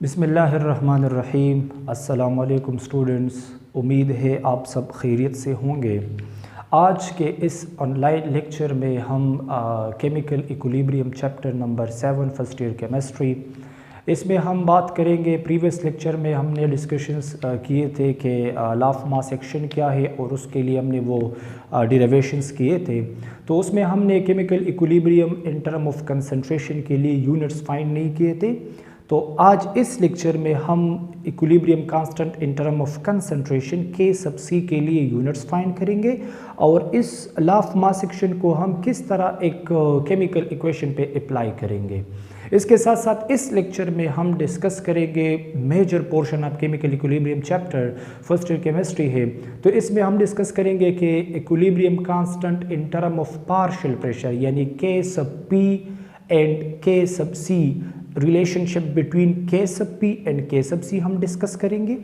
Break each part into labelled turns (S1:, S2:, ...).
S1: बिस्मिल्लाहिर्रहमानिर्रहीम। अस्सलामुअलैकुम स्टूडेंट्स, उम्मीद है आप सब खैरियत से होंगे। आज के इस ऑनलाइन लेक्चर में हम chemical equilibrium chapter number 7 first year chemistry, इसमें हम बात करेंगे। प्रीवियस लेक्चर में हमने डिस्कशंस किए थे कि लॉ ऑफ मास एक्शन क्या है और उसके लिए हमने वो डिराइवेशंस किए थे। तो उसमें हमने chemical equilibrium in term of concentration के लिए यूनिट्स फाइंड नहीं किए थे। तो आज इस लेक्चर में हम equilibrium constant in term of concentration के सब सी के लिए यूनिट्स फाइंड करेंगे और इस लॉ ऑफ मास एक्शन को हम किस तरह एक केमिकल इक्वेशन पे अप्लाई करेंगे। इसके साथ साथ इस लेक्चर में हम डिस्कस करेंगे major portion of chemical equilibrium chapter first year chemistry है। तो इसमें हम डिस्कस करेंगे कि equilibrium constant in term of partial pressure यानी के सब पी एंड के सब सी, रिलेशनशिप बिटवीन के सब पी एंड के सब सी हम डिस्कस करेंगे।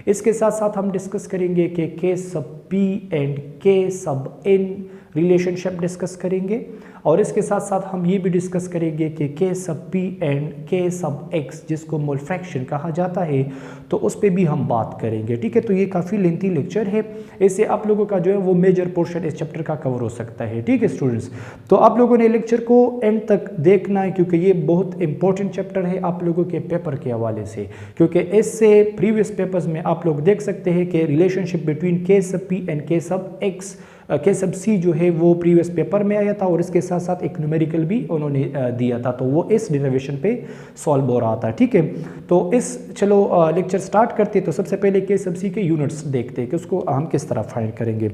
S1: इसके साथ साथ हम डिस्कस करेंगे कि के सब पी एंड के सब एन रिलेशनशिप डिस्कस करेंगे और इसके साथ साथ हम ये भी डिस्कस करेंगे कि के सब पी एंड के सब एक्स जिसको मोल फ्रैक्शन कहा जाता है, तो उस पर भी हम बात करेंगे। ठीक है, तो ये काफ़ी लेंथी लेक्चर है, इससे आप लोगों का जो है वो मेजर पोर्शन इस चैप्टर का कवर हो सकता है। ठीक है स्टूडेंट्स, तो आप लोगों ने लेक्चर को एंड तक देखना है क्योंकि ये बहुत इंपॉर्टेंट चैप्टर है आप लोगों के पेपर के हवाले से, क्योंकि इससे प्रीवियस पेपर्स में आप लोग देख सकते हैं कि रिलेशनशिप बिटवीन के सब पी एंड के सब एक्स के सब सी जो है वो प्रीवियस पेपर में आया था और इसके साथ साथ एक न्यूमेरिकल भी उन्होंने दिया था, तो वो इस डेरिवेशन पे सॉल्व हो रहा था। ठीक है, तो चलो लेक्चर स्टार्ट करते हैं। तो सबसे पहले के सब सी के यूनिट्स देखते हैं कि उसको हम किस तरह फाइंड करेंगे।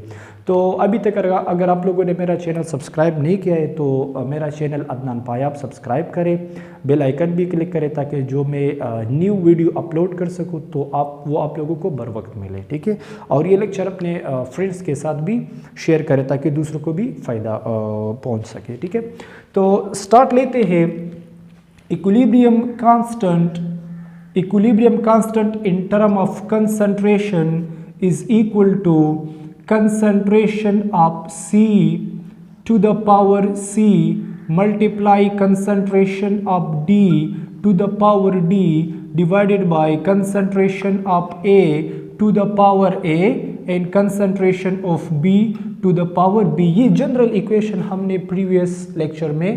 S1: तो अभी तक अगर आप लोगों ने मेरा चैनल सब्सक्राइब नहीं किया है तो मेरा चैनल अदनान पाया आप सब्सक्राइब करें, बेल आइकन भी क्लिक करें ताकि जो मैं न्यू वीडियो अपलोड कर सकूँ तो आप लोगों को बर वक्त मिले। ठीक है, और ये लेक्चर अपने फ्रेंड्स के साथ भी शेयर करें ताकि दूसरों को भी फ़ायदा पहुंच सके। ठीक है, तो स्टार्ट लेते हैं। Equilibrium constant in term of concentration is equal to concentration of C to the power C multiply concentration of D to the power D divided by concentration of A to the power A and concentration of B to the power B। ये general equation हमने previous lecture में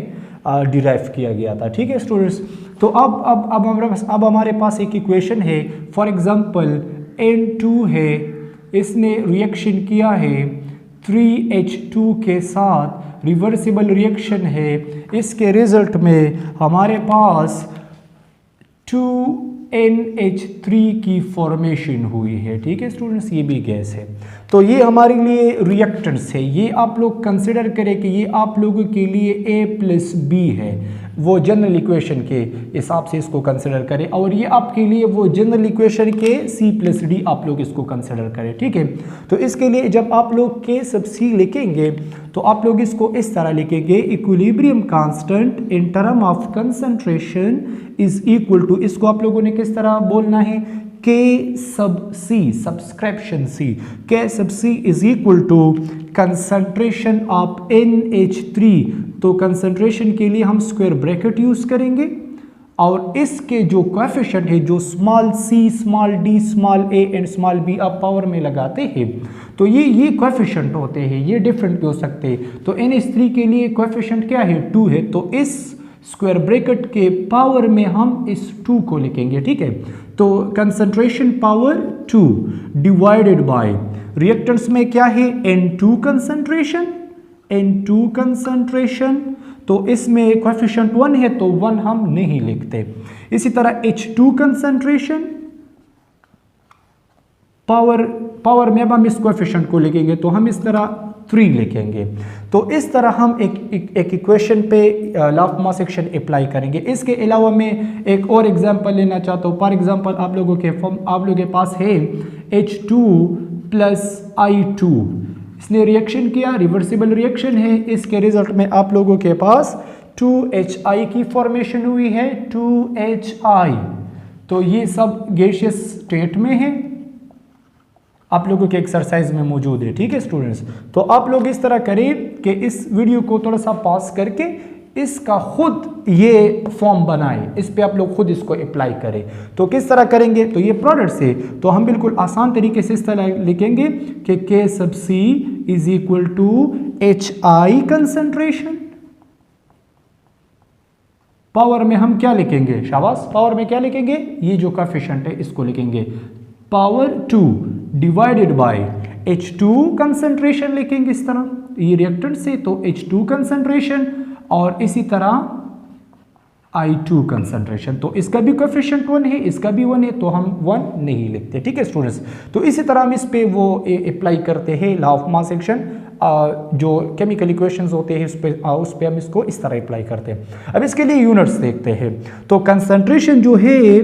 S1: derive किया गया था। ठीक है students, तो अब हमारे पास एक इक्वेशन है। फॉर एग्जांपल N2 है, इसने रिएक्शन किया है 3H2 के साथ, रिवर्सिबल रिएक्शन है। इसके रिजल्ट में हमारे पास 2NH3 की फॉर्मेशन हुई है। ठीक है स्टूडेंट्स, ये भी गैस है, तो ये हमारे लिए रिएक्टेंट्स है। ये आप लोग कंसिडर करें कि ये आप लोगों के लिए A+B है, वो जनरल इक्वेशन के हिसाब से इसको कंसिडर करें, और ये आपके लिए वो जनरल इक्वेशन के C+D आप लोग इसको कंसिडर करें। ठीक है, तो इसके लिए जब आप लोग के सब C लिखेंगे तो आप लोग इसको इस तरह लिखेंगे, equilibrium constant in term of concentration is equal to, इसको आप लोगों ने किस तरह बोलना है, के sub C, subscription C, K sub C is equal to concentration of NH3। तो कंसंट्रेशन के लिए हम स्क्वायर ब्रैकेट यूज करेंगे और इसके जो कोएफिशिएंट है, जो small c, small d, small a and small b आप पावर में लगाते हैं तो ये कोएफिशिएंट होते हैं, ये डिफरेंट भी हो सकते हैं। तो NH3 के लिए कोएफिशिएंट क्या है, 2 है, तो इस स्क्वायर ब्रैकेट के पावर में हम इस 2 को लिखेंगे। ठीक है, तो concentration power 2 divided by reactants में क्या है, N2 कंसंट्रेशन, तो इसमें कोएफिशिएंट 1 है तो 1 हम नहीं लिखते। इसी तरह H2 कंसंट्रेशन, पावर में अब हम इस कोएफिशिएंट को लिखेंगे तो हम इस तरह 3 लिखेंगे। तो इस तरह हम एक इक्वेशन पे law of mass action apply करेंगे। इसके अलावा मैं एक और एग्जांपल लेना चाहता हूँ। फॉर एग्जांपल आप लोगों के पास है H2 + I2, इसने रिएक्शन किया, रिवर्सिबल रिएक्शन है। इसके रिजल्ट में आप लोगों के पास 2HI की फॉर्मेशन हुई है, 2HI। तो ये सब गैसियस स्टेट में है, आप लोगों के एक्सरसाइज में मौजूद है। ठीक है स्टूडेंट्स, तो आप लोग इस तरह करें कि इस वीडियो को थोड़ा सा पॉज करके इसका खुद ये फॉर्म बनाए, इस पे आप लोग खुद इसको अप्लाई करें। तो किस तरह करेंगे, तो ये प्रोडक्ट से तो हम बिल्कुल आसान तरीके से इस तरह लिखेंगे कि K sub C is equal to HI concentration. Power में हम क्या लिखेंगे, शाबाश, पावर में क्या लिखेंगे, ये जो कोएफिशिएंट है इसको लिखेंगे power 2 divided by H2 concentration लिखेंगे इस तरह, ये रिएक्टेंट से तो H2 कंसंट्रेशन और इसी तरह I2 कंसंट्रेशन। तो इसका भी कोएफिशिएंट 1 है, इसका भी 1 है, तो हम 1 नहीं लिखते। ठीक है स्टूडेंट्स, तो इसी तरह हम इस पे वो अप्लाई करते हैं लॉ ऑफ मास एक्शन, जो केमिकल इक्वेशंस होते हैं उस पे हम इसको इस तरह अप्लाई करते हैं। अब इसके लिए यूनिट्स देखते हैं। तो कंसंट्रेशन जो है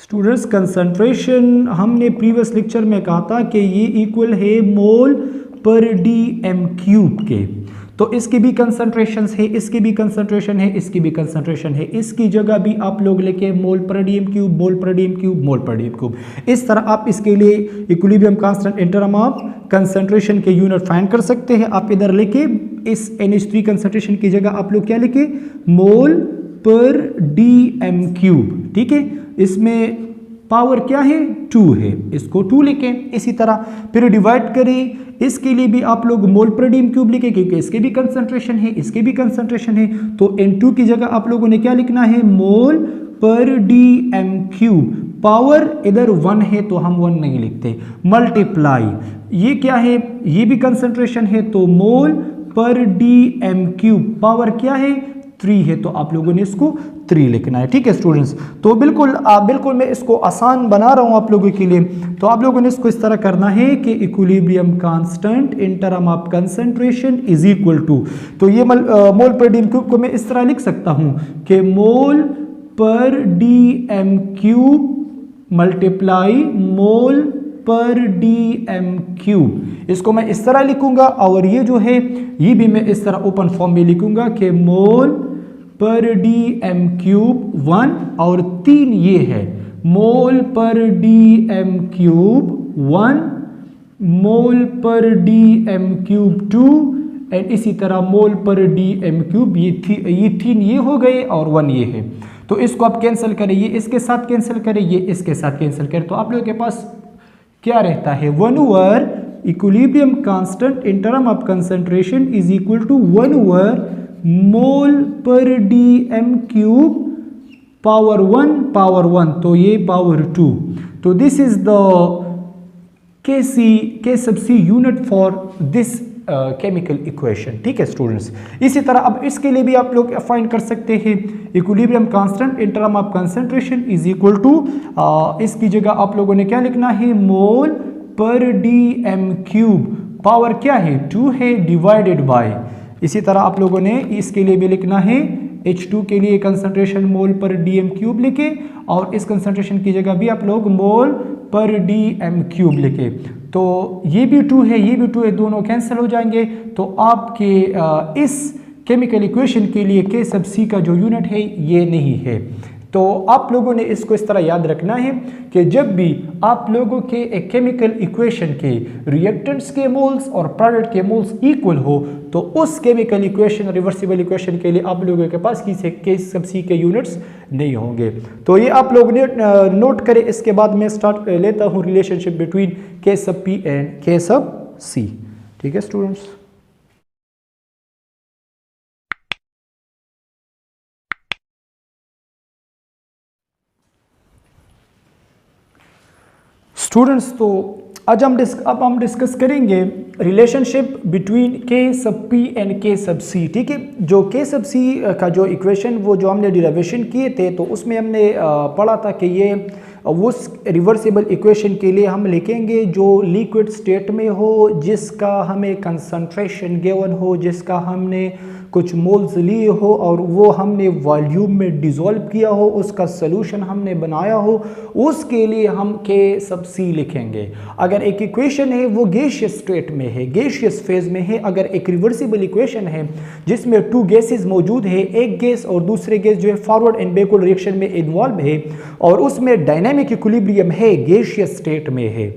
S1: स्टूडेंट्स, कंसंट्रेशन हमने प्रीवियस लेक्चर में कहा था कि ये इक्वल है मोल पर dm³ के। तो इसकी भी कंसंट्रेशन है, इसकी भी कंसंट्रेशन है, इसकी भी कंसंट्रेशन है, इसकी जगह भी आप लोग लेके मोल पर dm³, मोल पर dm³, मोल पर dm³। इस तरह आप इसके लिए equilibrium constant in term of concentration के यूनिट फाइंड कर सकते हैं। आप इधर लेके इस NH3 कंसंट्रेशन की जगह आप लोग क्या लेके मोल पर dm³। ठीक है, इसमें पावर क्या है 2 है, इसको 2 लिखें। इसी तरह फिर डिवाइड करें, इसके लिए भी आप लोग मोल पर dm³ लिखें क्योंकि इसके भी कंसंट्रेशन है, इसके भी कंसंट्रेशन है। तो N2 की जगह आप लोगों ने क्या लिखना है, मोल पर dm³। पावर इधर 1 है तो हम 1 नहीं लिखते। मल्टीप्लाई, ये क्या है, ये भी कंसंट्रेशन है तो मोल पर dm³। पावर क्या है 3 है तो आप लोगों ने इसको 3 लिखना है। ठीक है स्टूडेंट्स, तो बिल्कुल मैं इसको आसान बना रहा हूं आप लोगों के लिए। तो आप लोगों ने इसको इस तरह करना है कि equilibrium constant in term of concentration is equal to, तो ये मोल पर dm³ को मैं इस तरह लिख सकता हूं कि मोल पर dm³ मल्टीप्लाई मोल पर dm³। इसको मैं इस तरह लिखूंगा और ये जो है ये भी मैं इस तरह ओपन फॉर्म में लिखूंगा कि मोल पर dm³ 1 और 3 ये है, मोल per dm³ 1, mole per dm³ 2 and इसी तरह मोल पर dm³, ये 3 ये हो गए और 1 ये है। तो इसको आप कैंसिल करें, ये इसके साथ कैंसिल करें, ये इसके साथ कैंसिल करें, तो आप लोगों के पास क्या रहता है 1 over equilibrium constant in term of concentration is equal to 1 over mole per dm³ power 1, तो ये पावर 2। तो this is the K sub C unit for this chemical equation. ठीक है स्टूडेंट्स, इसी तरह अब इसके लिए भी आप लोग फाइंड कर सकते हैं equilibrium constant in term of concentration is equal to, इसकी जगह आप लोगों ने क्या लिखना है, मोल पर dm³। पावर क्या है 2 है डिवाइडेड बाय, इसी तरह आप लोगों ने इसके लिए भी लिखना है H2 के लिए कंसंट्रेशन मोल पर dm³ लिखे और इस कंसंट्रेशन की जगह भी आप लोग मोल पर dm³ लिखे। तो ये भी 2 है, ये भी 2 है, दोनों कैंसिल हो जाएंगे। तो आपके इस केमिकल इक्वेशन के लिए K sub C का जो यूनिट है ये नहीं है। तो आप लोगों ने इसको इस तरह याद रखना है कि जब भी आप लोगों के एक केमिकल इक्वेशन के रिएक्टेंट्स के मोल्स और प्रोडक्ट के मोल्स इक्वल हो तो उस केमिकल इक्वेशन, रिवर्सिबल इक्वेशन के लिए आप लोगों के पास K sub C के यूनिट्स नहीं होंगे। तो ये आप लोग ने नोट करें। इसके बाद मैं स्टार्ट लेता हूँ relationship between K sub P and K sub C। ठीक है स्टूडेंट्स, तो आज हम डिस्कस करेंगे relationship between K sub P and K sub C। ठीक है, जो K sub C का जो इक्वेशन वो जो हमने डिराइवेशन किए थे तो उसमें हमने पढ़ा था कि ये उस रिवर्सिबल इक्वेशन के लिए हम लिखेंगे जो लिक्विड स्टेट में हो, जिसका हमें कंसंट्रेशन गिवन हो, जिसका हमने कुछ मोल्स लिए हो और वो हमने वॉल्यूम में डिसॉल्व किया हो, उसका सॉल्यूशन हमने बनाया हो, उसके लिए हम K sub C लिखेंगे। अगर एक इक्वेशन है वो गैसियस स्टेट में है, गैसियस फेज में है, अगर एक रिवर्सिबल इक्वेशन है जिसमें 2 गैसेस मौजूद है, एक गैस और दूसरे गैस जो है फॉरवर्ड एंड बैकवर्ड रिएक्शन में इन्वॉल्व है और उसमें डायनामिक इक्विलिब्रियम है, गैसियस स्टेट में है,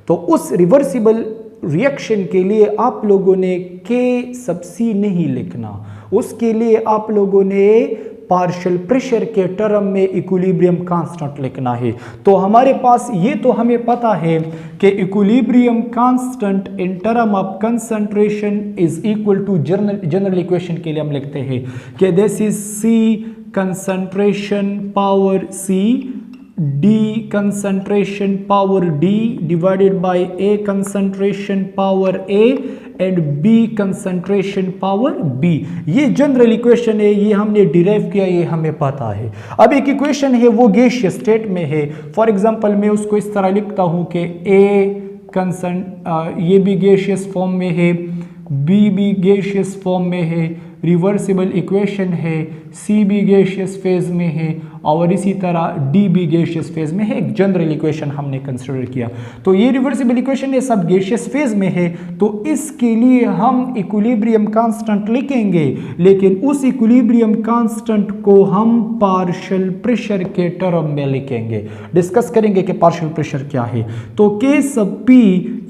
S1: तो उस रिवर्सिबल रिएक्शन के लिए आप लोगों ने K sub C नहीं लिखना, उसके लिए आप लोगों ने पार्शियल प्रेशर के टर्म में इक्विलिब्रियम कांस्टेंट लिखना है। तो हमारे पास ये तो हमें पता है कि equilibrium constant in term of concentration is equal to general equation के लिए हम लिखते हैं कि this is C concentration power C D concentration power D divided by A concentration power A and B concentration power B। ये general equation है, ये हमने डिराइव किया, ये हमें पता है। अब एक इक्वेशन है वो गैसियस स्टेट में है। फॉर एग्जांपल मैं उसको इस तरह लिखता हूँ कि ये भी गैसियस फॉर्म में है, B भी गैसियस फॉर्म में है, रिवर्सिबल इक्वेशन है, C भी गैसियस फेज में है और इसी तरह D भी गैसियस फेज में है। एक जनरल इक्वेशन हमने कंसिडर किया। तो ये रिवर्सिबल इक्वेशन है, सब गैसियस फेज में है, तो इसके लिए हम इक्विलिब्रियम कांस्टेंट लिखेंगे, लेकिन उस इक्विलिब्रियम कांस्टेंट को हम पार्शियल प्रेशर के टर्म में लिखेंगे। डिस्कस करेंगे कि पार्शियल प्रेशर क्या है। तो K sub P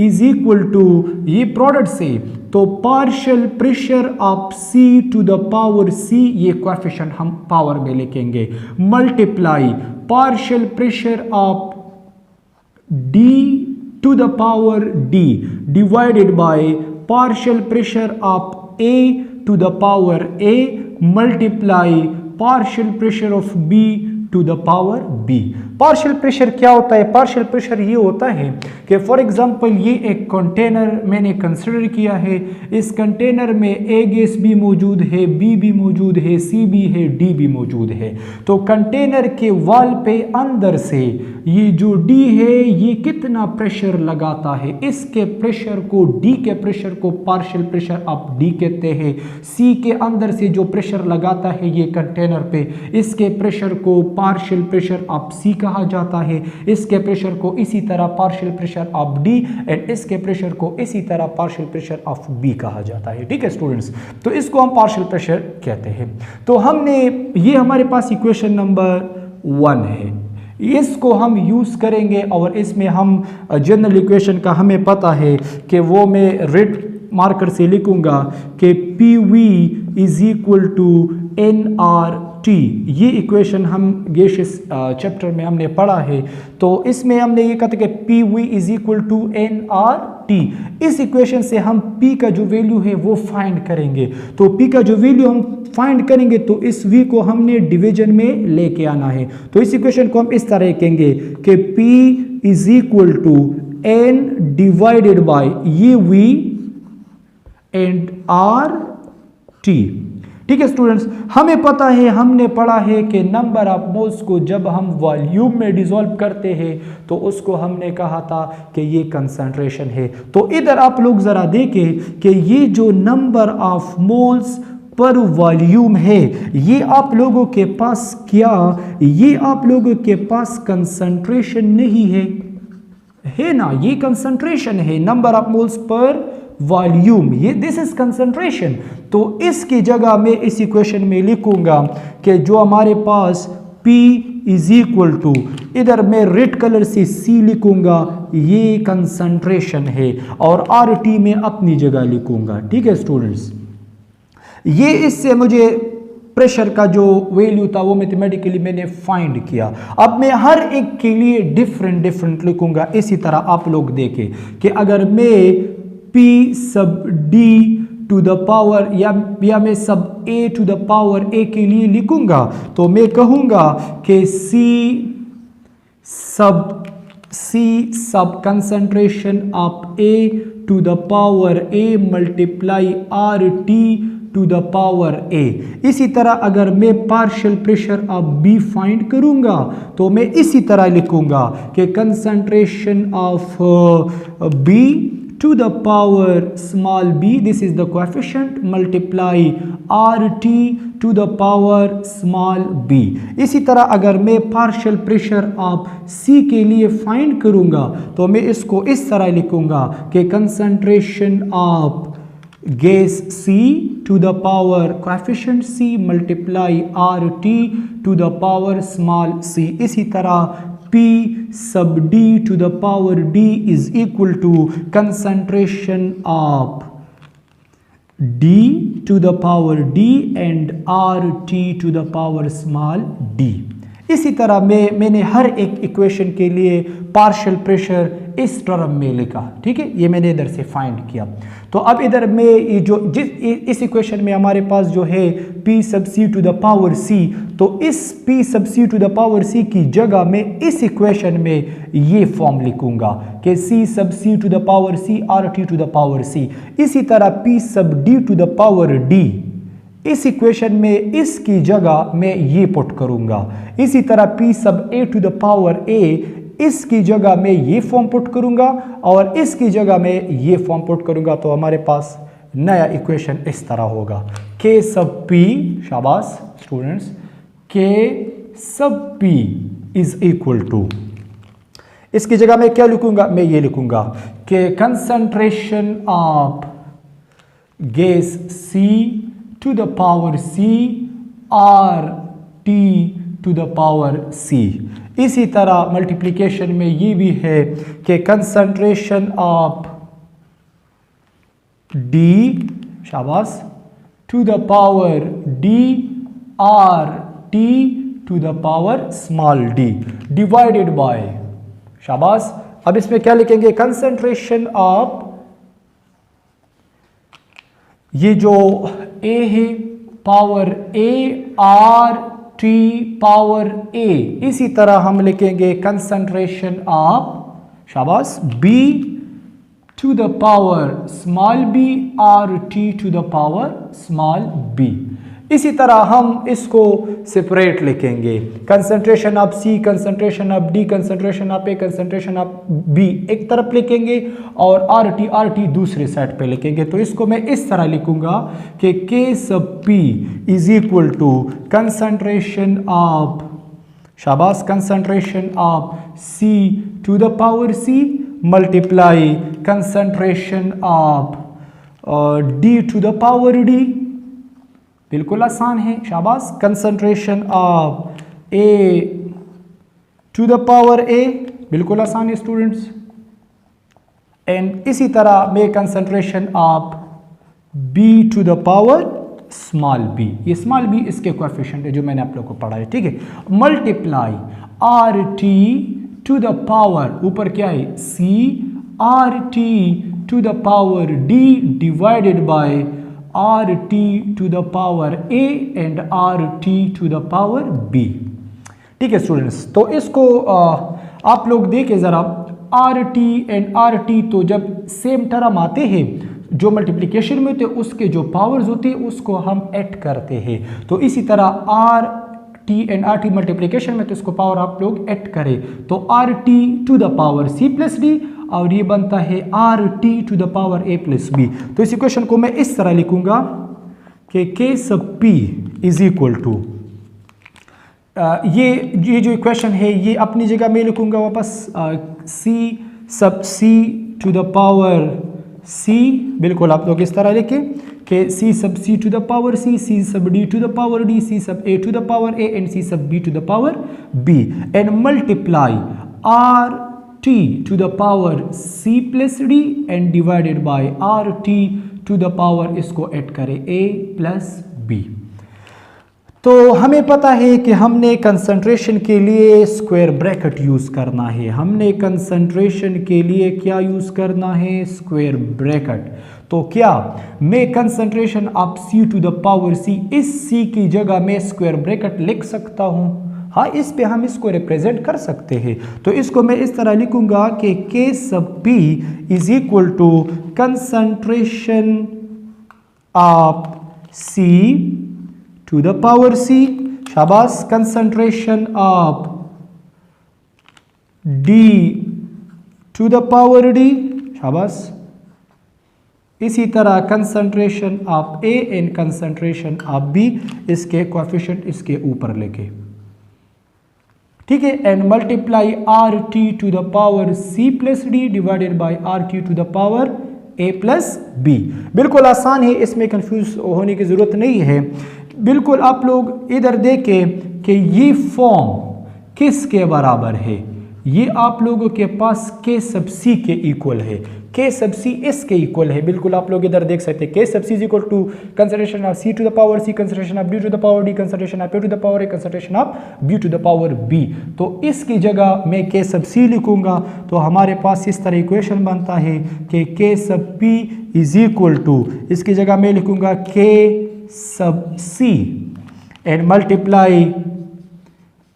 S1: is equal to ये प्रोडक्ट से, तो partial pressure of C to the power C, ये कोएफिशिएंट हम पावर में लिखेंगे, multiply partial pressure of D to the power D divided by partial pressure of A to the power A multiply partial pressure of B to the power B। Partial pressure क्या होता है? Partial pressure ये होता है कि for example ये एक container मैंने कंसिडर किया है, इस कंटेनर में A गैस भी मौजूद है, B भी मौजूद है, C भी है, D भी मौजूद है। तो कंटेनर के वॉल पे अंदर से ये जो D है ये कितना प्रेशर लगाता है, इसके प्रेशर को D के प्रेशर को पार्शियल प्रेशर ऑफ D कहते हैं। C के अंदर से जो प्रेशर लगाता है ये कंटेनर पे, इसके प्रेशर को पार्शियल प्रेशर ऑफ C कहा जाता है, इसके प्रेशर को इसी तरह partial pressure of D and इसके प्रेशर को इसी तरह पार्शियल प्रेशर ऑफ B कहा जाता है। ठीक है स्टूडेंट्स, तो इसको हम पार्शियल प्रेशर कहते हैं। तो हमने ये हमारे पास इक्वेशन नंबर 1 है, इसको हम यूज करेंगे और इसमें हम जनरल इक्वेशन का हमें पता है कि वो मैं रेड मार्कर से लिखूंगा कि PV is equal to nRT। ये इक्वेशन हम गैसियस चैप्टर में हमने पढ़ा है, तो इसमें हमने ये कहा था कि PV is equal to nRT। इस इक्वेशन से हम P का जो वैल्यू है वो फाइंड करेंगे। तो P का जो वैल्यू हम फाइंड करेंगे तो इस V को हमने डिवीजन में लेके आना है। तो इस इक्वेशन को हम इस तरह लिखेंगे कि P is equal to n divided by ये V एंड RT। ठीक है स्टूडेंट्स, हमें पता है, हमने पढ़ा है कि नंबर ऑफ मोल्स को जब हम वॉल्यूम में डिसॉल्व करते हैं तो उसको हमने कहा था कि ये कंसंट्रेशन है। तो इधर आप लोग जरा देखें कि ये जो number of moles per volume है ये आप लोगों के पास क्या, ये आप लोगों के पास कंसंट्रेशन नहीं है ना, ये कंसंट्रेशन है, number of moles per volume, ये दिस इज कंसंट्रेशन। तो इसकी जगह मैं इस इक्वेशन में लिखूंगा कि जो हमारे पास P इज इक्वल टू, इधर मैं रेड कलर से C लिखूंगा, ये कंसंट्रेशन है, और RT में अपनी जगह लिखूंगा। ठीक है स्टूडेंट्स, ये इससे मुझे प्रेशर का जो वैल्यू था वो मैथमेटिकली मैंने फाइंड किया। अब मैं हर एक के लिए डिफरेंट लिखूंगा। इसी तरह आप लोग देखें कि अगर मैं P sub D to the power या मैं sub A to the power A के लिए लिखूंगा तो मैं कहूंगा कि C sub concentration of A to the power A multiply RT to the power A। इसी तरह अगर मैं partial pressure of B find करूंगा तो मैं इसी तरह लिखूंगा कि concentration of B to the power small b, this is the coefficient, multiply RT to the power small b। इसी तरह अगर मैं पार्शियल प्रेशर ऑफ C के लिए फाइंड करूंगा तो मैं इसको इस तरह लिखूंगा कि concentration of gas C to the power coefficient C multiply RT to the power small c। इसी तरह P sub D to the power D is equal to concentration of d to the power d and RT to the power small d। इसी तरह मैंने हर एक equation के लिए partial pressure इस term में लिखा, ठीक है, ये मैंने इधर से फाइंड किया। तो अब इधर में जो इस इक्वेशन में हमारे पास जो है P sub c to the power c, तो इस P sub c to the power c की जगह मैं इस इक्वेशन में ये फॉर्म लिखूंगा कि C sub c to the power c RT to the power c। इसी तरह P sub d to the power d, इस इक्वेशन में इसकी जगह मैं ये पुट करूंगा। इसी तरह P sub a to the power a, इसकी जगह मैं ये फॉर्म पुट करूंगा और इसकी जगह मैं ये फॉर्म पुट करूंगा। तो हमारे पास नया इक्वेशन इस तरह होगा K sub p, शाबाश students, K sub p is equal to, इसकी जगह मैं क्या लिखूंगा, मैं ये लिखूंगा कि concentration of gas C to the power c RT to the power c। इसी तरह मल्टीप्लिकेशन में ये भी है कि कंसंट्रेशन ऑफ D, शाबाश, to the power D RT to the power small d divided by, शाबाश। अब इसमें क्या लिखेंगे, कंसंट्रेशन ऑफ, ये जो A है power A RT power A, इसी तरह हम लिखेंगे कंसंट्रेशन ऑफ, शाबाश, B to the power small b RT to the power small b। इसी तरह हम इसको सेपरेट लिखेंगे, concentration of C, concentration of D, concentration of A, concentration of B एक तरफ लिखेंगे और RT दूसरे साइड पे लिखेंगे। तो इसको मैं इस तरह लिखूंगा कि K sub P is equal to concentration of, शाबाश, concentration of C to the power C multiply concentration of D to the power D। बिल्कुल आसान है, शाबाश, concentration of A to the power A, बिल्कुल आसान है स्टूडेंट्स। एंड इसी तरह मैं concentration of B to the power small b, ये स्मॉल b इसके कोएफिशिएंट है जो मैंने आप लोगों को पढ़ा है, ठीक है, multiply RT to the power, ऊपर क्या है C RT to the power D divided by RT to the power A and RT to the power B। ठीक है स्टूडेंट्स, तो इसको आप लोग देखें ज़रा, RT एंड RT तो जब सेम टर्म आते हैं, जो मल्टीप्लिकेशन में होते हैं उसके जो पावर्स होते हैं उसको हम ऐड करते हैं। तो इसी तरह RT एंड RT मल्टीप्लिकेशन में तो इसको पावर आप लोग ऐड करें, तो RT to the power C plus D और ये बनता है RT to the power A plus B। तो इस इक्वेशन को मैं इस तरह लिखूंगा कि K sub P is equal to, ये जो इक्वेशन है ये अपनी जगह मैं लिखूंगा वापस, C sub C to the power C, बिल्कुल आप लोग इस तरह लिखें कि C sub C to the power C sub D to the power D, C sub A to the power A and C sub B to the power B and multiply RT to the power C plus D and divided by RT to the power, इसको add करें A plus B। तो हमें पता है कि हमने concentration के लिए स्क्वायर ब्रैकेट यूज़ करना है, हमने कंसंट्रेशन के लिए क्या यूज़ करना है, स्क्वायर ब्रैकेट। तो क्या मैं concentration of C to the power C, इस C की जगह मैं स्क्वायर ब्रैकेट लिख सकता हूँ? हाँ, इस पे हम इसको रिप्रेजेंट कर सकते हैं। तो इसको मैं इस तरह लिखूंगा कि K sub P is equal to concentration of C to the power C, शाबाश, concentration of D to the power D, शाबाश, इसी तरह concentration of A and concentration of B, इसके कोएफिशिएंट इसके ऊपर लेके, ठीक है, and multiply RT to the power C plus D divided by RT to the power A plus B। बिल्कुल आसान है, इसमें कंफ्यूज होने की ज़रूरत नहीं है। बिल्कुल आप लोग इधर देखें कि ये फॉर्म किसके बराबर है, ये आप लोगों के पास K सब C के इक्वल है। K सब C इसके इक्वल है, बिल्कुल आप लोग इधर देख सकते हैं K sub C is equal to consideration of C to the power C, consideration of D to the power D, consideration of A to the power A, consideration of B to the power B। तो इसकी जगह मैं K sub C लिखूंगा, तो हमारे पास इस तरह equation बनता है कि K sub P is equal to, इसकी जगह मैं लिखूंगा K sub C and multiply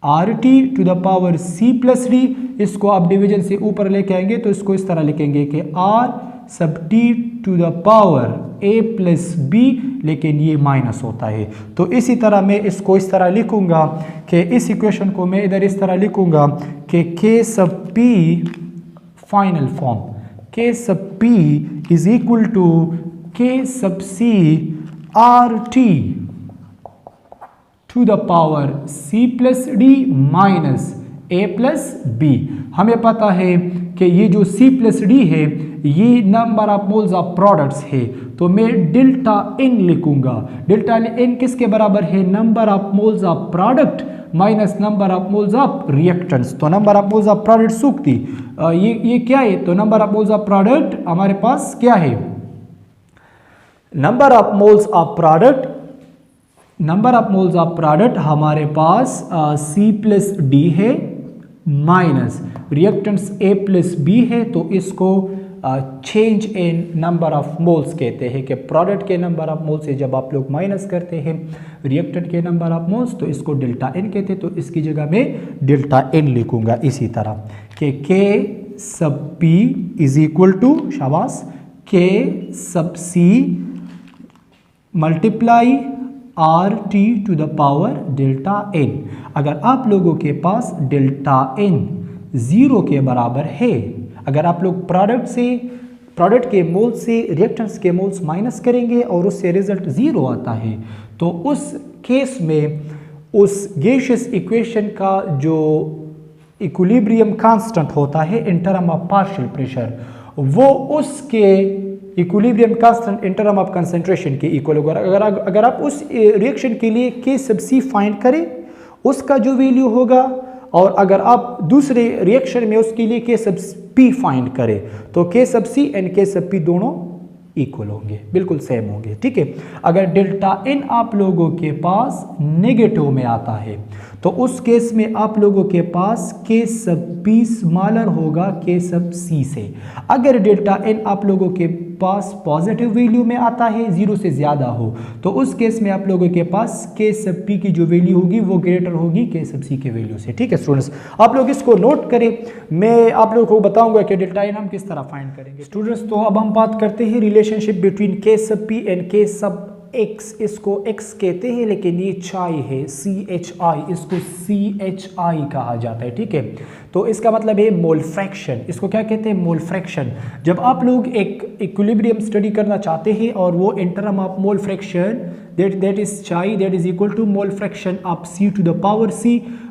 S1: RT to the power C plus D। इसको आप डिवीजन से ऊपर लेके आएंगे तो इसको इस तरह लिखेंगे कि R sub T to the power A plus B, लेकिन ये माइनस होता है। तो इसी तरह मैं इसको इस तरह लिखूंगा कि इस इक्वेशन को मैं इधर इस तरह लिखूंगा कि K sub P final form K sub P is equal to K sub C RT to the power C plus D minus A plus B। हमें पता है कि ये जो C प्लस D है ये number of moles of products है, तो मैं डेल्टा N लिखूंगा। डेल्टा N किसके बराबर है? Number of moles of product minus number of moles of reactants. तो number of moles of product सूखती ये क्या है? तो number of moles of product हमारे पास क्या है? Number of moles of product, number of moles of product हमारे पास C प्लस D है minus reactants A plus B है, तो इसको change in number of moles कहते हैं कि प्रोडक्ट के नंबर ऑफ मोल्स से जब आप लोग माइनस करते हैं रिएक्टेंट के नंबर ऑफ मोल्स तो इसको डेल्टा N कहते हैं। तो इसकी जगह में डेल्टा N लिखूंगा इसी तरह कि K sub P is equal to, शाबाश, K sub C multiply RT to the power delta N। अगर आप लोगों के पास डेल्टा N 0 के बराबर है, अगर आप लोग प्रोडक्ट के मोल्स से रिएक्टेंट्स के मोल्स माइनस करेंगे और उससे रिजल्ट 0 आता है, तो उस केस में उस गैसियस इक्वेशन का जो इक्विलिब्रियम कांस्टेंट होता है इन टर्म ऑफ पार्शियल प्रेशर, वो उसके equilibrium constant in term of concentration के इक्वल होगा। अगर आप उस रिएक्शन के लिए K सब C फाइंड करें उसका जो वैल्यू होगा, और अगर आप दूसरे रिएक्शन में उसके लिए K सब P फाइंड करें तो K sub C and K sub P दोनों इक्वल होंगे, बिल्कुल सेम होंगे, ठीक है। अगर डेल्टा N आप लोगों के पास नेगेटिव में आता है तो उस केस में आप लोगों के पास K सब P स्मॉलर होगा K सब C से। अगर डेल्टा N आप लोगों के पास पॉजिटिव वैल्यू में आता है, 0 से ज़्यादा हो, तो उस केस में आप लोगों के पास K सब P की जो वैल्यू होगी वो ग्रेटर होगी K सब C के वैल्यू से, ठीक है स्टूडेंट्स। आप लोग इसको नोट करें, मैं आप लोगों को बताऊंगा कि डेल्टा N हम किस तरह फाइंड करेंगे स्टूडेंट्स। तो अब हम बात करते हैं relationship between K sub P and K सब X। इसको X कहते हैं लेकिन ये चाई है, CHI, इसको CHI कहा जाता है, ठीक है। तो इसका मतलब है मोल फ्रैक्शन। इसको क्या कहते हैं? Mole fraction. जब आप लोग एक इक्विलिब्रियम स्टडी करना चाहते हैं और वो इन term of mole fraction that is chi, that is equal to mole fraction of C to the power C,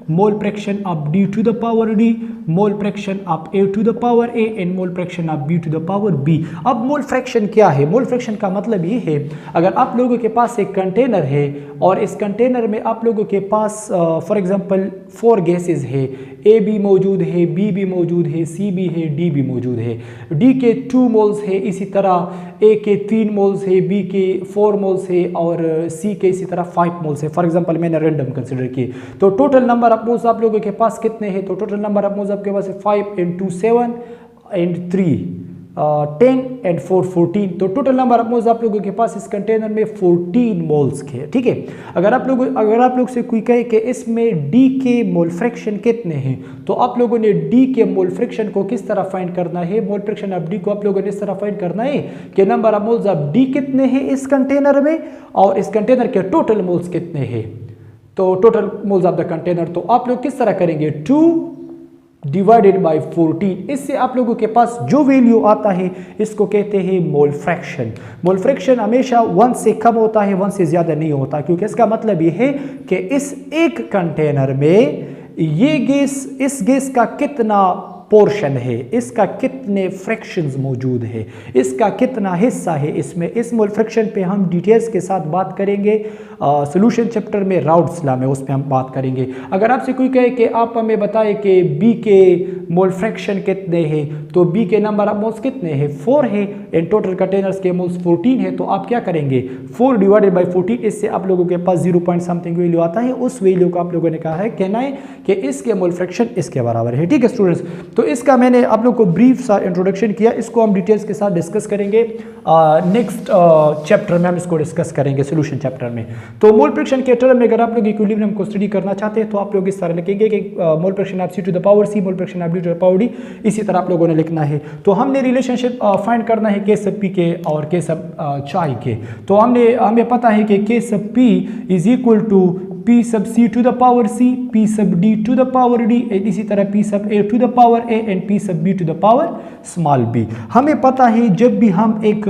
S1: mole fraction of D to the power D, mole fraction of A to the power A and mole fraction of B to the power B। अब mole fraction क्या है? Mole fraction का मतलब ये है, अगर आप लोगों के पास एक कंटेनर है और इस कंटेनर में आप लोगों के पास फॉर एग्जांपल 4 गैसेस है, A भी मौजूद है, B भी मौजूद है, C भी है, D भी मौजूद है। D के 2 मोल्स है, इसी तरह A के 3 मोल्स है, B के 4 मोल्स है और C के इसी तरह 5 मोल्स है। फॉर एग्जांपल मैंने रैंडम कंसिडर किए, तो टोटल नंबर ऑफ मोल्स आप लोगों के पास कितने हैं? तो टोटल नंबर ऑफ मोल्स आपके पास है 5 × 2 7 एंड 3 10 एंड 4 14। तो टोटल नंबर ऑफ मोल्स आप लोगों के पास इस कंटेनर में 14 मोल्स के, ठीक है। अगर आप लोग से कोई कहे कि इसमें D के मोल फ्रैक्शन कितने हैं, तो आप लोगों ने D के मोल फ्रैक्शन को किस तरह फाइंड करना है? मोल फ्रैक्शन ऑफ D को आप लोगों ने इस तरह फाइंड करना है कि number of moles of D कितने हैं इस कंटेनर में और इस कंटेनर के टोटल मोल्स कितने हैं, तो total moles of the container. तो आप लोग किस तरह करेंगे? 2 डिवाइडेड बाय 14। इससे आप लोगों के पास जो वैल्यू आता है इसको कहते हैं मोल फ्रैक्शन। मोल फ्रैक्शन हमेशा 1 से कम होता है, 1 से ज़्यादा नहीं होता, क्योंकि इसका मतलब ये है कि इस एक कंटेनर में ये गैस, इस गैस का कितना पोर्शन है, इसका कितने फ्रैक्शंस मौजूद है, इसका कितना हिस्सा है इसमें। इस मोल फ्रैक्शन पे हम डिटेल्स के साथ बात करेंगे सॉल्यूशन चैप्टर में, राउट्स लॉ में, उस पर हम बात करेंगे। अगर आपसे कोई कहे कि आप हमें बताएं कि बी के मोल फ्रैक्शन कितने हैं, तो बी के नंबर ऑफ मोल्स कितने हैं, 4 है, एंड टोटल कंटेनर्स के मोल्स 14 है, तो आप क्या करेंगे 4 डिवाइडेड बाई 14, इससे आप लोगों के पास 0 पॉइंट समथिंग वैल्यू आता है, उस वैल्यू को आप लोगों ने कहा है कहना है कि इसके मोल फ्रैक्शन इसके बराबर है। ठीक है स्टूडेंट्स, तो इसका मैंने आप लोग को ब्रीफ सा इंट्रोडक्शन किया, इसको हम डिटेल्स के साथ डिस्कस करेंगे नेक्स्ट चैप्टर में, हम इसको डिस्कस करेंगे सॉल्यूशन चैप्टर में। तो मोल फ्रैक्शन के टर्म में अगर आप लोग इक्विलिब्रियम को स्टडी करना चाहते हैं तो आप लोग इस तरह लिखेंगे कि mole fraction of C to the power C, mole fraction of D to the power D, इसी तरह आप लोगों ने लिखना है। तो हमने रिलेशनशिप फाइंड करना है के सब पी के और के सब चाय के। तो हमें पता है कि K sub P is equal to P sub C to the power C, P sub D to the power D, इसी तरह P sub A to the power A and P sub B to the power small b। हमें पता है जब भी हम एक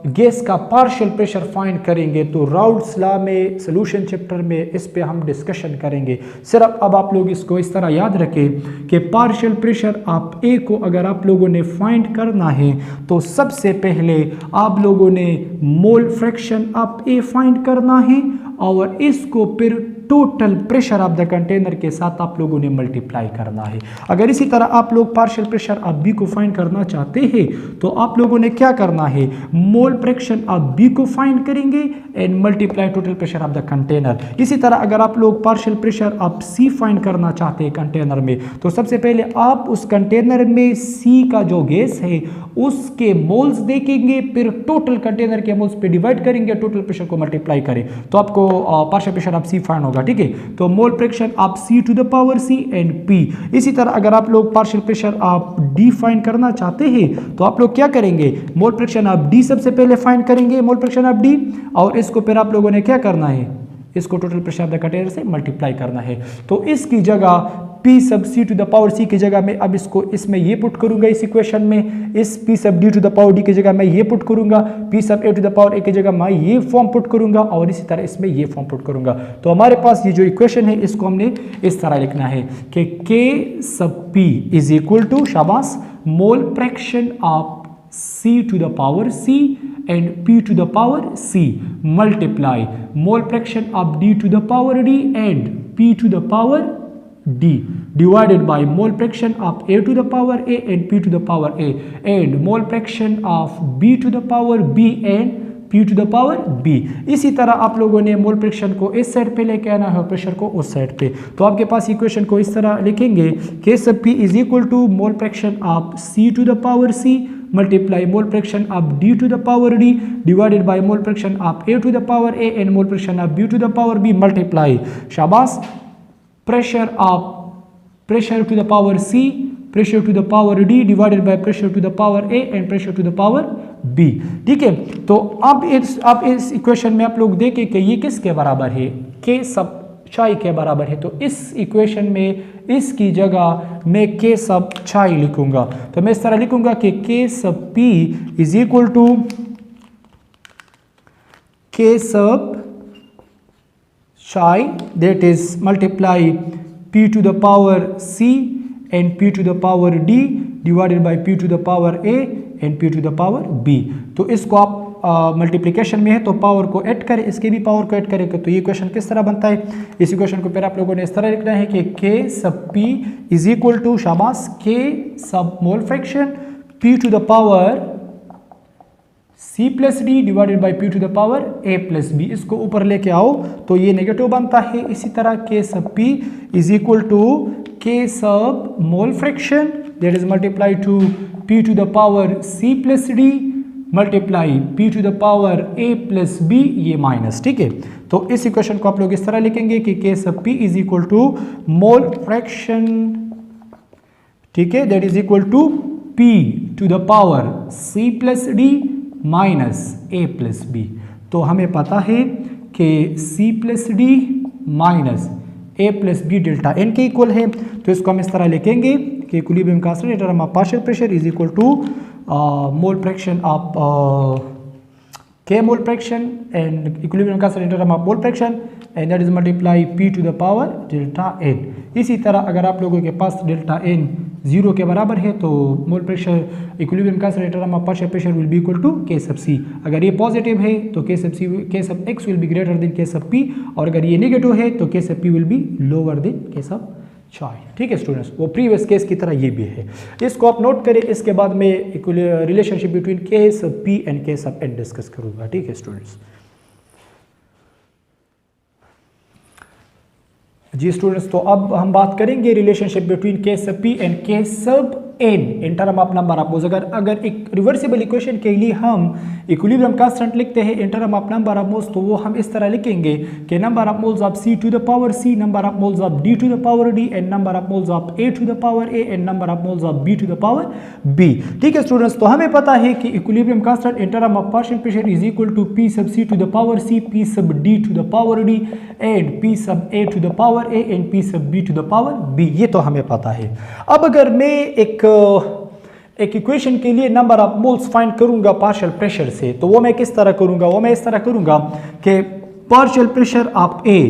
S1: gas का पार्शियल प्रेशर फाइंड करेंगे तो राउट्स लॉ में, सॉल्यूशन चैप्टर में इस पे हम डिस्कशन करेंगे। सिर्फ अब आप लोग इसको इस तरह याद रखें कि पार्शियल प्रेशर आप ए को अगर आप लोगों ने फाइंड करना है तो सबसे पहले आप लोगों ने मोल फ्रैक्शन ऑफ ए फाइंड करना है और इसको फिर total pressure of the container के साथ आप लोगों ने मल्टीप्लाई करना है। अगर इसी तरह आप लोग पार्शियल प्रेशर ऑफ बी को फाइंड करना चाहते हैं तो आप लोगों ने क्या करना है, मोल फ्रैक्शन ऑफ बी को फाइंड करेंगे and multiply total pressure of the container. इसी तरह अगर आप लोग partial pressure of C find करना चाहते हैं कंटेनर में, तो सबसे पहले आप उस कंटेनर में सी का जो गैस है उसके मोल्स देखेंगे, फिर टोटल कंटेनर के मोल्स पे डिवाइड करेंगे, टोटल प्रेशर को मल्टीप्लाई करें तो आपको partial pressure of C find होगा। ठीक है, तो mole fraction of C to the power C and P. इसी तरह अगर आप लोग partial pressure of D find करना चाहते हैं तो आप लोग क्या करेंगे, मोल फ्रैक्शन ऑफ डी सबसे पहले फाइंड करेंगे, मोल फ्रैक्शन ऑफ डी, और इसको फिर आप लोगों ने क्या करना है, इसको total pressure of the container से मल्टीप्लाई करना है। तो इसकी जगह P sub C to the power C की जगह में अब इसको इसमें ये पुट करूंगा इस इक्वेशन में, इस P sub D to the power D की जगह मैं ये पुट करूंगा, P sub A to the power A की जगह मैं ये फॉर्म पुट करूंगा और इसी तरह इसमें ये फॉर्म पुट करूंगा। तो हमारे पास ये जो इक्वेशन है इसको हमने इस तरह लिखना है कि K sub P is equal to, शाबाश, mole fraction of C to the power C and P to the power C multiply mole fraction of D to the power D and P to the power D divided by mole fraction of A to the power A and P to the power A and mole fraction of B to the power B and P to the power B। इसी तरह आप लोगों ने mole fraction को इस side पे लेके आना है, प्रेशर को उस साइड पे। तो आपके पास इक्वेशन को इस तरह लिखेंगे K sub P is equal to mole fraction of C to the power C multiply mole fraction of D to the power D divided by mole fraction of A to the power A and mole fraction of B to the power B multiply, शाबाश, pressure to the power C, pressure to the power D divided by pressure to the power A and pressure to the power B। ठीक है, तो अब इस equation में आप लोग देखें कि ये किसके बराबर है, K सब चाई के बराबर है। तो इस इक्वेशन में इसकी जगह मैं K सब चाई लिखूंगा, तो मैं इस तरह लिखूंगा कि K sub P is equal to K sub चाई, that is multiply P to the power C and P to the power D divided by P to the power A and P to the power B। तो इसको आप multiplication में है तो power को add करें, इसके भी पावर को ऐड करेंगे तो ये इक्वेशन किस तरह बनता है, इस इक्वेशन को फिर आप लोगों ने इस तरह लिखना है कि K sub P is equal to, शाबाश, K sub mole fraction P to the power C plus D divided by P to the power A plus B। इसको ऊपर लेके आओ तो ये नेगेटिव बनता है। इसी तरह K sub P is equal to K sub mole fraction that is multiply to P to the power C plus D multiply P to the power A plus B, ये माइनस। ठीक है, तो इस equation को आप लोग इस तरह लिखेंगे कि K sub P is equal to mole fraction, ठीक है, that is equal to P to the power C plus D minus A plus B। तो हमें पता है कि C plus D minus A plus B delta N के equal है, तो इसको हम इस तरह लिखेंगे कि equilibrium constant of partial pressure is equal to mole fraction of K mole fraction and equilibrium constant of mole fraction and that is multiply P to the power delta N। इसी तरह अगर आप लोगों के पास डेल्टा N 0 के बराबर है तो mole pressure equilibrium concentration of partial pressure will be equal to K sub C। अगर ये पॉजिटिव है तो K सब X will be greater than K sub P, और अगर ये नेगेटिव है तो K sub P will be lower than K sub चाय। ठीक है स्टूडेंट्स, वो प्रीवियस केस की तरह ये भी है। इसको आप नोट करें। इसके बाद में relationship between K sub P and K sub N discuss करूंगा। ठीक है स्टूडेंट्स। जी स्टूडेंट्स, तो अब हम बात करेंगे relationship between K sub P and K sub N in term of number of moles. अगर एक रिवर्सिबल इक्वेशन के लिए हम इक्विलिब्रियम कांस्टेंट लिखते हैं in term of number of moles, तो वो हम इस तरह लिखेंगे कि number of moles of C to the power C, number of moles of D to the power D and number of moles of A to the power A and number of moles of B to the power B। ठीक है students, तो हमें पता है कि equilibrium constant in term of partial pressure is equal to P sub C to the power C, P sub D to the power D and P sub A to the power A and P sub B to the power B। ये तो हमें पता है। अब अगर मैं एक equation के लिए नंबर ऑफ मोल्स फाइंड करूंगा पार्शियल प्रेशर से, तो वो मैं किस तरह करूंगा? वो मैं इस तरह करूंगा कि partial pressure of A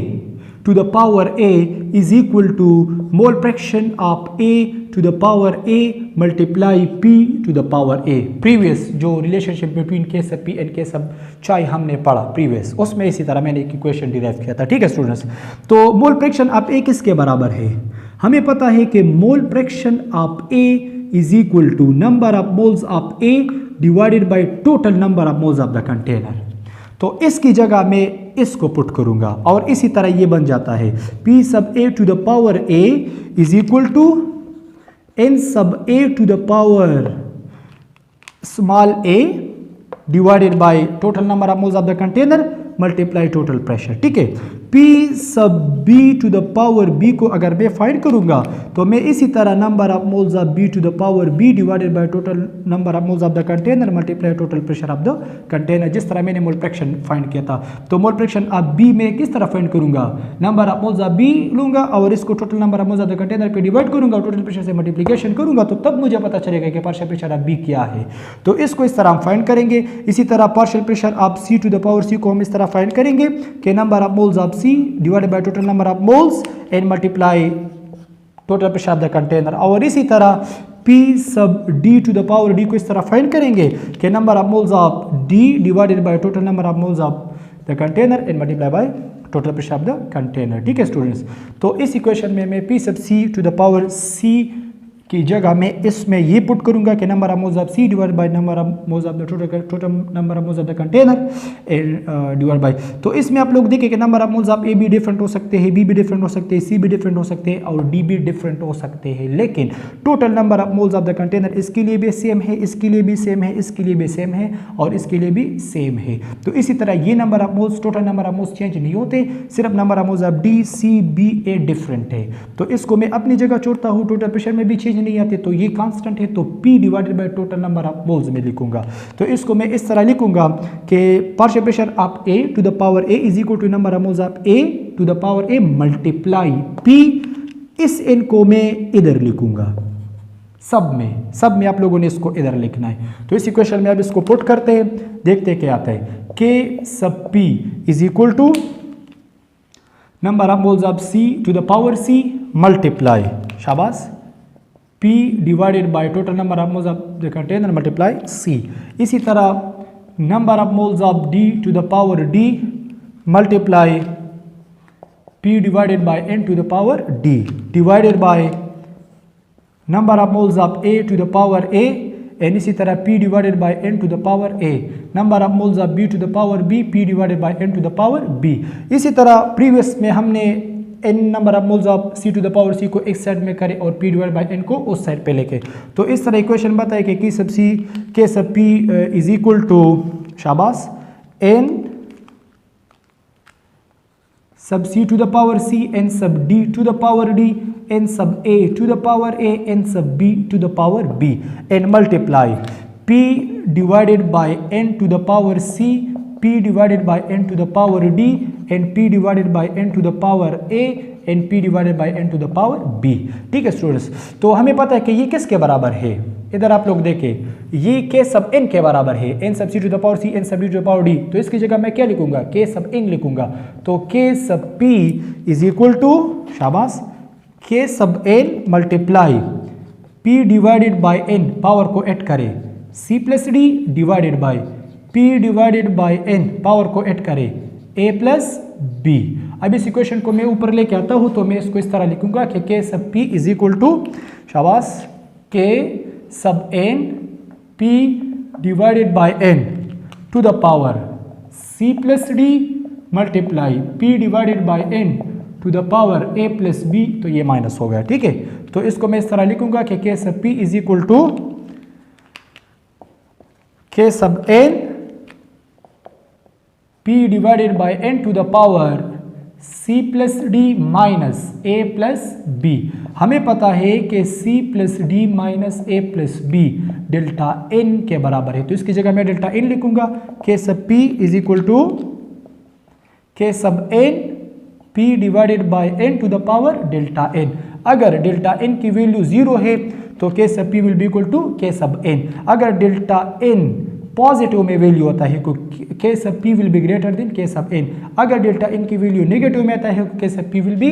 S1: to the power A is equal to mole fraction of A to the power A multiply P to the power A। Previous जो relationship between K sub P and K sub चाय हमने पढ़ा previous, उसमें इसी तरह मैंने एक equation derive किया था। ठीक है स्टूडेंट्स, तो मोल फ्रैक्शन ऑफ A किसके बराबर है? हमें पता है कि mole fraction of A is equal to number of moles of A divided by total number of moles of the container। तो इसकी जगह मैं इसको पुट करूंगा और इसी तरह ये बन जाता है P sub A to the power A is equal to N sub A to the power small a divided by total number of moles of the container multiply total pressure। ठीक है, P sub B to the power B को अगर मैं find करूंगा तो मैं इसी तरह number of moles of B to the power B divided by total number of moles of the container multiply total pressure of the container, जिस तरह मैंने मोल फ्रैक्शन फाइंड किया था। तो मोल फ्रैक्शन ऑफ B में किस तरह find करूंगा? Number of moles of B लूंगा और इसको total number of moles of the container पे डिवाइड करूंगा, टोटल प्रेशर से मल्टीप्लिकेशन करूंगा, तो तब मुझे पता चलेगा कि पार्शियल प्रेशर ऑफ B क्या है। तो इसको इस तरह हम फाइंड करेंगे। इसी तरह partial pressure of C to the power C को हम इस तरह फाइंड करेंगे कि number of moles of C divided by total number of moles and multiply total pressure of the container. और इसी तरह P sub D to the power D को इस तरह फाइंड करेंगे कि number of moles of D divided by total number of moles of the container and multiply by total pressure of the container. ठीक है स्टूडेंट्स, तो इस equation में मैं P sub C to the power C की जगह मैं इसमें ये पुट करूंगा कि number of moles of C divide by number of moles of the total number of moles of the container divide by. तो इसमें आप लोग देखिए कि number of moles of A भी डिफरेंट हो सकते हैं, B भी डिफरेंट हो सकते हैं, C भी डिफरेंट हो सकते हैं और D भी डिफरेंट हो सकते हैं, लेकिन total number of moles of the container इसके लिए भी सेम है, इसके लिए भी सेम है, इसके लिए भी सेम है और इसके लिए भी सेम है। तो इसी तरह ये number of moles, total number of moles change नहीं होते, सिर्फ number of moles of D, C, B, A different है। तो इसको मैं अपनी जगह छोड़ता हूँ, टोटल प्रेशर में भी चेंज नहीं आते, तो ये कांस्टेंट है, तो P divided by total number of moles में लिखूंगा। तो इसको मैं इस तरह लिखूंगा कि partial pressure of A to the power A is equal to number of moles of A to the power A multiply P। इस n को मैं इधर लिखूंगा, सब में आप लोगों ने इसको इधर लिखना है। तो इस इक्वेशन में अब इसको पुट करते हैं, देखते हैं क्या आता है। K sub P is equal to number of moles of C to the power C multiply, शाबाश, P divided by total number of moles of the container multiply C। इसी तरह number of moles of D to the power D multiply P divided by N to the power D divided by number of moles of A to the power A and इसी तरह P divided by N to the power A, number of moles of B to the power B, P divided by N to the power B। इसी तरह previous में हमने n number of moles of C to the power C को एक side में करें और P divide by N को उस साइड पे लेके, तो इस तरह इक्वेशन बताए कि K sub P is equal to, शाबाश, n sub C to the power C, n sub D to the power D, n sub A to the power A, n sub B to the power B and multiply P divided by N to the power C, P divided by N to the power D and P divided by N to the power A and P divided by N to the power B। ठीक है students, तो हमें पता है कि ये किसके बराबर है? इधर आप लोग देखें, ये K सब N के बराबर है, N sub C to the power C, N sub D to the power D। तो इसकी जगह मैं क्या लिखूंगा? K सब N लिखूंगा। तो K sub P is equal to, शाबाश, K sub N multiply P divided by n power को ऐड करें, C plus D divided by P divided by n power को ऐड करें A प्लस B। अब इस equation को मैं ऊपर लेके आता हूँ तो मैं इसको इस तरह लिखूंगा कि K sub P is equal to, शाबाश, K sub n P divided by n to the power C plus D multiply P divided by n to the power A plus B, तो ये माइनस हो गया, ठीक है। तो इसको मैं इस तरह लिखूंगा कि K sub P is equal to K sub n P divided by n to the power C plus D minus A plus B। हमें पता है कि C plus D minus A plus B delta n के बराबर है, तो इसकी जगह मैं डेल्टा n लिखूंगा। K sub P is equal to K sub n P divided by n to the power delta n। अगर डेल्टा n की वैल्यू 0 है तो K sub P will be equal to K sub n। अगर delta n positive में value होता है तो K sub P will be greater than K sub n। अगर डेल्टा n की वैल्यू नेगेटिव में आता है तो K sub P will be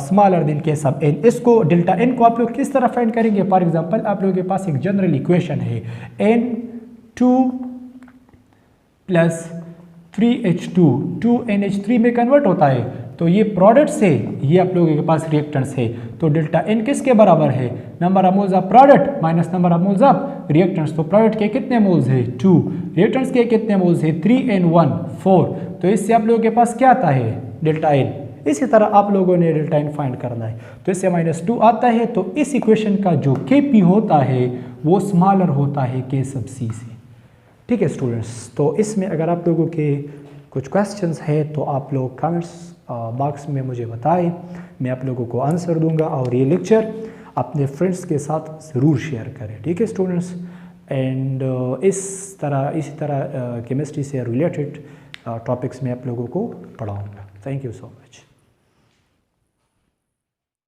S1: smaller than K sub n। इसको डेल्टा n को आप लोग किस तरह फाइंड करेंगे? फॉर एग्जांपल आप लोगों के पास एक जनरल इक्वेशन है N2 प्लस 3H2 2NH3 में कन्वर्ट होता है, तो ये प्रोडक्ट्स है, ये आप लोगों के पास रिएक्टेंट्स है। तो डेल्टा n किसके बराबर है? Number of moles of product minus number of moles of reactants. तो प्रोडक्ट के कितने मोल्स है? 2, रिएक्टेंट्स के कितने मोल्स है? 3 and 1 4। तो इससे आप लोगों के पास क्या आता है? Delta n। इसी तरह आप लोगों ने डेल्टा n फाइंड करना है, तो इससे -2 आता है। तो इस इक्वेशन का जो Kp होता है वो स्मॉलर होता है K सब C से, ठीक है स्टूडेंट्स। तो इसमें अगर आप लोगों के कुछ क्वेश्चंस है तो आप लोग कमेंट्स बॉक्स में मुझे बताएं, मैं आप लोगों को आंसर दूंगा। और ये लेक्चर अपने फ्रेंड्स के साथ ज़रूर शेयर करें, ठीक है स्टूडेंट्स। एंड इसी तरह केमिस्ट्री से रिलेटेड टॉपिक्स में आप लोगों को पढ़ाऊँगा। Thank you so much.